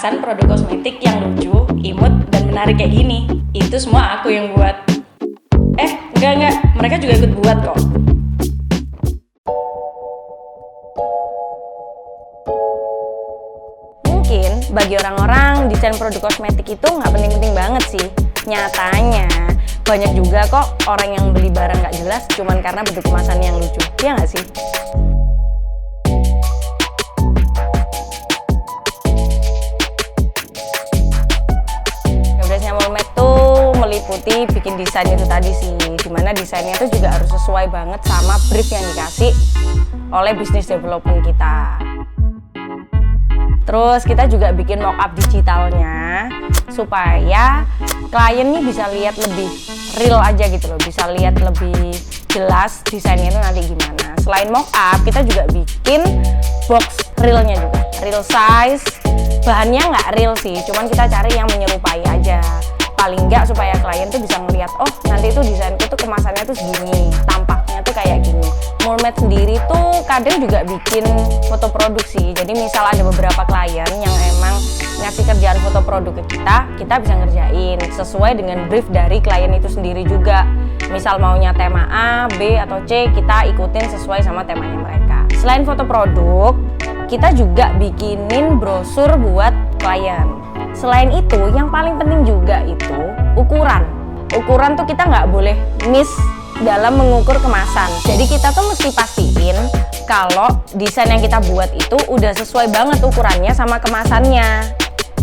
kemasan produk kosmetik yang lucu, imut, dan menarik kayak gini. Itu semua aku yang buat. Enggak, mereka juga ikut buat kok. Mungkin bagi orang-orang desain produk kosmetik itu nggak penting-penting banget sih. Nyatanya banyak juga kok orang yang beli barang nggak jelas cuman karena bentuk kemasan yang lucu. Iya nggak sih? Meliputi bikin desain itu tadi sih, dimana desainnya itu juga harus sesuai banget sama brief yang dikasih oleh business development kita. Terus kita juga bikin mockup digitalnya supaya klien nih bisa lihat lebih real aja gitu loh, bisa lihat lebih jelas desainnya itu nanti gimana. Selain mockup, kita juga bikin box realnya juga, real size. Bahannya nggak real sih, cuman kita cari yang menyerupai aja. Paling enggak supaya klien tuh bisa ngeliat, oh nanti tuh desainku tuh kemasannya tuh segini, tampaknya tuh kayak gini. Mulmed sendiri tuh kadang juga bikin foto produk sih. Jadi misal ada beberapa klien yang emang ngasih kerjaan foto produk ke kita bisa ngerjain sesuai dengan brief dari klien itu sendiri juga. Misal maunya tema A, B, atau C, kita ikutin sesuai sama temanya mereka. Selain foto produk, kita juga bikinin brosur buat klien. Selain itu, yang paling penting juga itu ukuran. Ukuran tuh kita nggak boleh miss dalam mengukur kemasan. Jadi kita tuh mesti pastiin kalau desain yang kita buat itu udah sesuai banget ukurannya sama kemasannya.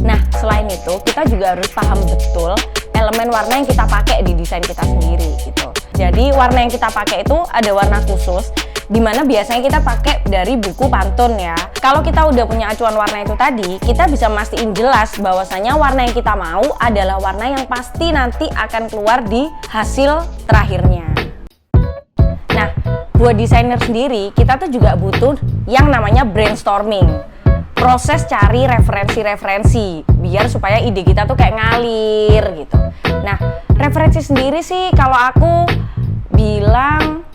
Nah, selain itu kita juga harus paham betul elemen warna yang kita pakai di desain kita sendiri gitu. Jadi warna yang kita pakai itu ada warna khusus, dimana biasanya kita pakai dari buku Pantone ya. Kalau kita udah punya acuan warna itu tadi, kita bisa mastiin jelas bahwasanya warna yang kita mau adalah warna yang pasti nanti akan keluar di hasil terakhirnya. Nah, buat desainer sendiri, kita tuh juga butuh yang namanya brainstorming. Proses cari referensi-referensi, biar supaya ide kita tuh kayak ngalir gitu. Nah, referensi sendiri sih kalau aku bilang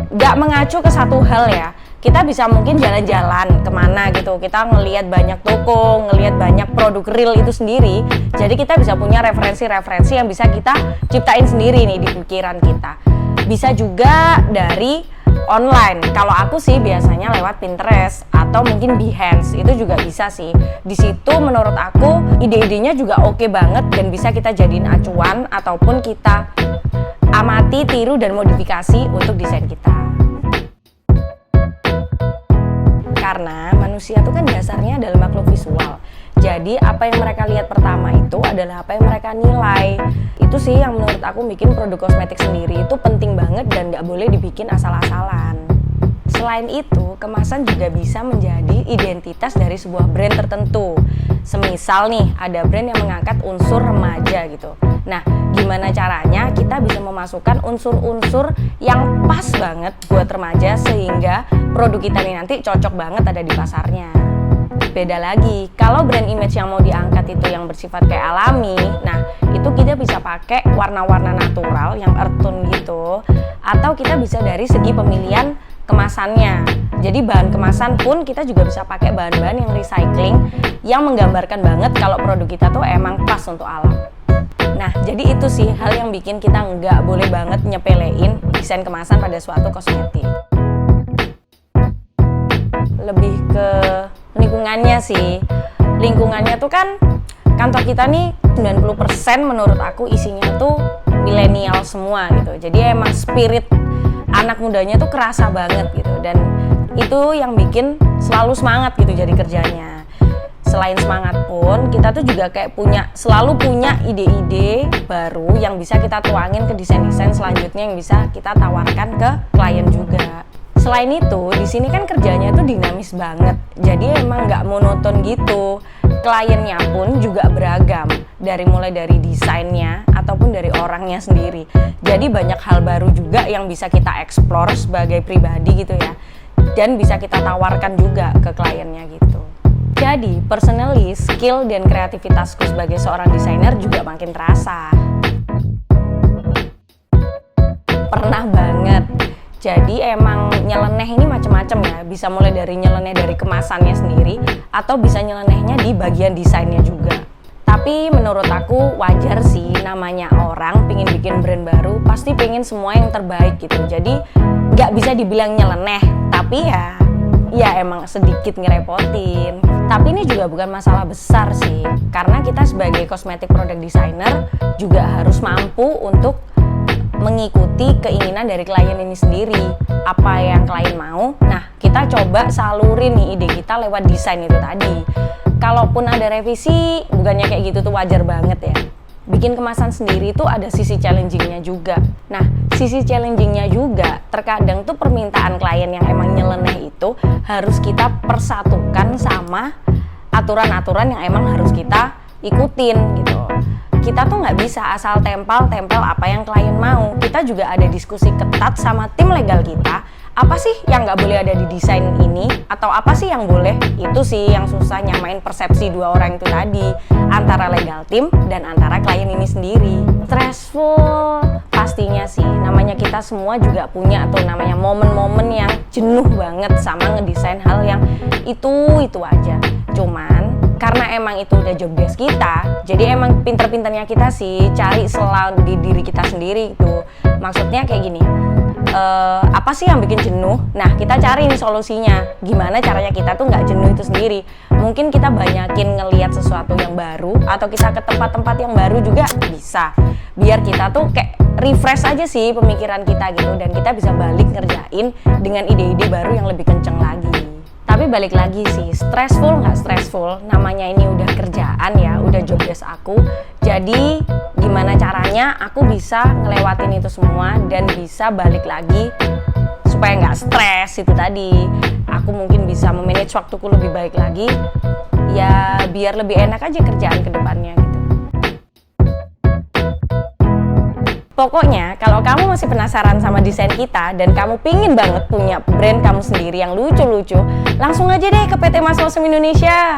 nggak mengacu ke satu hal ya. Kita bisa mungkin jalan-jalan kemana gitu, kita ngelihat banyak toko, ngelihat banyak produk real itu sendiri. Jadi kita bisa punya referensi-referensi yang bisa kita ciptain sendiri nih di pikiran kita. Bisa juga dari online. Kalau aku sih biasanya lewat Pinterest atau mungkin Behance, itu juga bisa sih. Di situ menurut aku ide-idenya juga oke banget dan bisa kita jadiin acuan ataupun kita amati, tiru, dan modifikasi untuk desain kita. Karena manusia itu kan dasarnya adalah makhluk visual. Jadi apa yang mereka lihat pertama itu adalah apa yang mereka nilai. Itu sih yang menurut aku bikin produk kosmetik sendiri itu penting banget dan gak boleh dibikin asal-asalan. Selain itu, kemasan juga bisa menjadi identitas dari sebuah brand tertentu. Semisal nih, ada brand yang mengangkat unsur remaja gitu. Nah, gimana caranya kita bisa memasukkan unsur-unsur yang pas banget buat remaja sehingga produk kita ini nanti cocok banget ada di pasarnya. Beda lagi, kalau brand image yang mau diangkat itu yang bersifat kayak alami, nah itu kita bisa pakai warna-warna natural yang earth tone gitu, atau kita bisa dari segi pemilihan kemasannya. Jadi bahan kemasan pun kita juga bisa pakai bahan-bahan yang recycling yang menggambarkan banget kalau produk kita tuh emang pas untuk alam. Nah, jadi itu sih hal yang bikin kita nggak boleh banget nyepelein desain kemasan pada suatu kosmetik. Lebih ke lingkungannya sih. Lingkungannya tuh kan kantor kita nih 90% menurut aku isinya tuh milenial semua gitu. Jadi emang spirit anak mudanya tuh kerasa banget gitu, dan itu yang bikin selalu semangat gitu jadi kerjanya. Selain semangat pun kita tuh juga kayak selalu punya ide-ide baru yang bisa kita tuangin ke desain-desain selanjutnya yang bisa kita tawarkan ke klien juga. Selain itu, di sini kan kerjanya tuh dinamis banget. Jadi emang nggak monoton gitu. Kliennya pun juga beragam, mulai dari desainnya ataupun dari orangnya sendiri. Jadi banyak hal baru juga yang bisa kita explore sebagai pribadi gitu ya. Dan bisa kita tawarkan juga ke kliennya gitu. Jadi personally, skill dan kreativitasku sebagai seorang desainer juga makin terasa. Pernah banget Jadi emang nyeleneh ini macam-macam ya, bisa mulai dari nyeleneh dari kemasannya sendiri atau bisa nyelenehnya di bagian desainnya juga. Tapi menurut aku wajar sih, namanya orang pingin bikin brand baru pasti pengen semua yang terbaik gitu. Jadi nggak bisa dibilang nyeleneh, tapi ya emang sedikit ngerepotin. Tapi ini juga bukan masalah besar sih, karena kita sebagai cosmetic product designer juga harus mampu untuk mengikuti keinginan dari klien ini sendiri. Apa yang klien mau, nah kita coba salurin nih ide kita lewat desain itu tadi. Kalaupun ada revisi, bukannya kayak gitu tuh wajar banget ya. Bikin kemasan sendiri tuh ada sisi challengingnya juga. Nah, sisi challengingnya juga terkadang tuh permintaan klien yang emang nyeleneh itu harus kita persatukan sama aturan-aturan yang emang harus kita ikutin gitu. Kita tuh nggak bisa asal tempel apa yang klien mau. Kita juga ada diskusi ketat sama tim legal kita. Apa sih yang nggak boleh ada di desain ini? Atau apa sih yang boleh? Itu sih yang susah nyamain persepsi dua orang itu tadi, antara legal team dan antara klien ini sendiri. Stressful pastinya sih, namanya kita semua juga punya tuh namanya momen-momen yang jenuh banget sama ngedesain hal yang itu aja. Cuman karena emang itu udah job desk kita, jadi emang pinter-pinternya kita sih cari celah di diri kita sendiri gitu. Maksudnya kayak gini, apa sih yang bikin jenuh? Nah, kita cari nih solusinya. Gimana caranya kita tuh nggak jenuh itu sendiri? Mungkin kita banyakin ngelihat sesuatu yang baru, atau kita ke tempat-tempat yang baru juga bisa. Biar kita tuh kayak refresh aja sih pemikiran kita gitu, dan kita bisa balik ngerjain dengan ide-ide baru yang lebih kenceng lagi. Tapi balik lagi sih, stressful nggak stressful, namanya ini udah kerjaan ya, udah job desk aku. Jadi gimana caranya aku bisa ngelewatin itu semua dan bisa balik lagi supaya nggak stres itu tadi. Aku mungkin bisa memanage waktuku lebih baik lagi, ya biar lebih enak aja kerjaan ke depannya gitu. Pokoknya kalau kamu masih penasaran sama desain kita dan kamu pingin banget punya brand kamu sendiri yang lucu-lucu, langsung aja deh ke PT Mas Lawsem Indonesia.